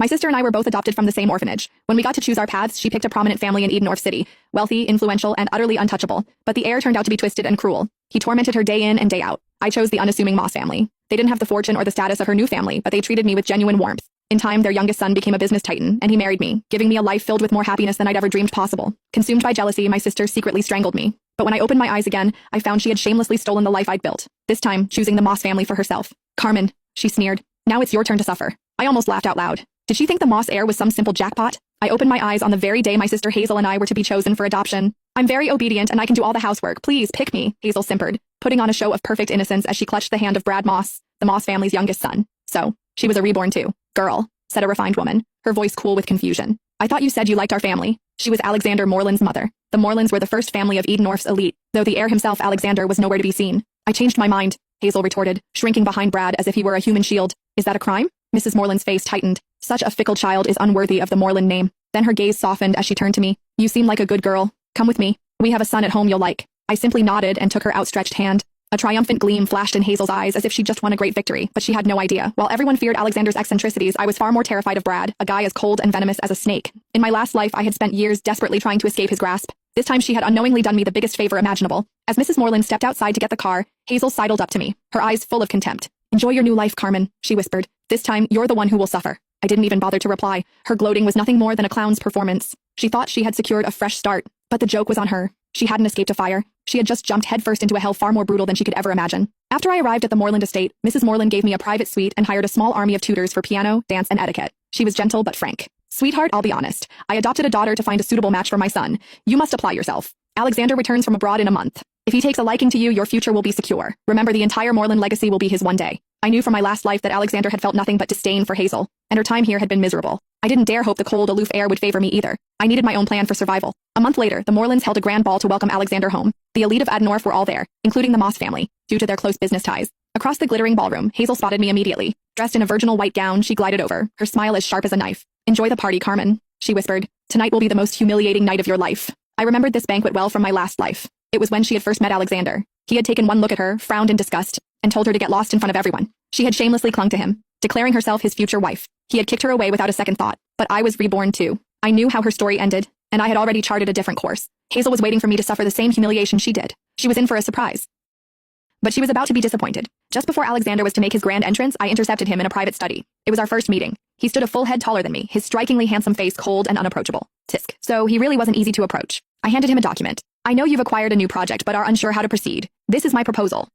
My sister and I were both adopted from the same orphanage. When we got to choose our paths, she picked a prominent family in Edenorf City, wealthy, influential, and utterly untouchable. But the heir turned out to be twisted and cruel. He tormented her day in and day out. I chose the unassuming Moss family. They didn't have the fortune or the status of her new family, but they treated me with genuine warmth. In time, their youngest son became a business titan, and he married me, giving me a life filled with more happiness than I'd ever dreamed possible. Consumed by jealousy, my sister secretly strangled me. But when I opened my eyes again, I found she had shamelessly stolen the life I'd built, this time choosing the Moss family for herself. Carmen, she sneered. Now it's your turn to suffer. I almost laughed out loud. Did she think the Moss heir was some simple jackpot? I opened my eyes on the very day my sister Hazel and I were to be chosen for adoption. I'm very obedient and I can do all the housework. Please pick me, Hazel simpered, putting on a show of perfect innocence as she clutched the hand of Brad Moss, the Moss family's youngest son. So, she was a reborn too. Girl, said a refined woman, her voice cool with confusion. I thought you said you liked our family. She was Alexander Moreland's mother. The Morelands were the first family of Edenorf's elite, though the heir himself, Alexander, was nowhere to be seen. I changed my mind, Hazel retorted, shrinking behind Brad as if he were a human shield. Is that a crime? Mrs. Moreland's face tightened. Such a fickle child is unworthy of the Moreland name. Then her gaze softened as she turned to me. You seem like a good girl. Come with me. We have a son at home you'll like. I simply nodded and took her outstretched hand. A triumphant gleam flashed in Hazel's eyes as if she'd just won a great victory, but she had no idea. While everyone feared Alexander's eccentricities, I was far more terrified of Brad, a guy as cold and venomous as a snake. In my last life, I had spent years desperately trying to escape his grasp. This time she had unknowingly done me the biggest favor imaginable. As Mrs. Moreland stepped outside to get the car, Hazel sidled up to me, her eyes full of contempt. Enjoy your new life, Carmen, she whispered. This time, you're the one who will suffer. I didn't even bother to reply. Her gloating was nothing more than a clown's performance. She thought she had secured a fresh start, but the joke was on her. She hadn't escaped a fire. She had just jumped headfirst into a hell far more brutal than she could ever imagine. After I arrived at the Moreland estate, Mrs. Moreland gave me a private suite and hired a small army of tutors for piano, dance, and etiquette. She was gentle but frank. Sweetheart, I'll be honest. I adopted a daughter to find a suitable match for my son. You must apply yourself. Alexander returns from abroad in a month. If he takes a liking to you, your future will be secure. Remember, the entire Moreland legacy will be his one day. I knew from my last life that Alexander had felt nothing but disdain for Hazel, and her time here had been miserable. I didn't dare hope the cold, aloof heir would favor me either. I needed my own plan for survival. A month later, the Morelands held a grand ball to welcome Alexander home. The elite of Edenorf were all there, including the Moss family, due to their close business ties. Across the glittering ballroom, Hazel spotted me immediately. Dressed in a virginal white gown, she glided over, her smile as sharp as a knife. Enjoy the party, Carmen, she whispered. Tonight will be the most humiliating night of your life. I remembered this banquet well from my last life. It was when she had first met Alexander. He had taken one look at her, frowned in disgust, and told her to get lost in front of everyone. She had shamelessly clung to him, declaring herself his future wife. He had kicked her away without a second thought, but I was reborn too. I knew how her story ended, and I had already charted a different course. Hazel was waiting for me to suffer the same humiliation she did. She was in for a surprise. But she was about to be disappointed. Just before Alexander was to make his grand entrance, I intercepted him in a private study. It was our first meeting. He stood a full head taller than me, his strikingly handsome face cold and unapproachable. Tisk. So he really wasn't easy to approach. I handed him a document. I know you've acquired a new project but are unsure how to proceed. This is my proposal.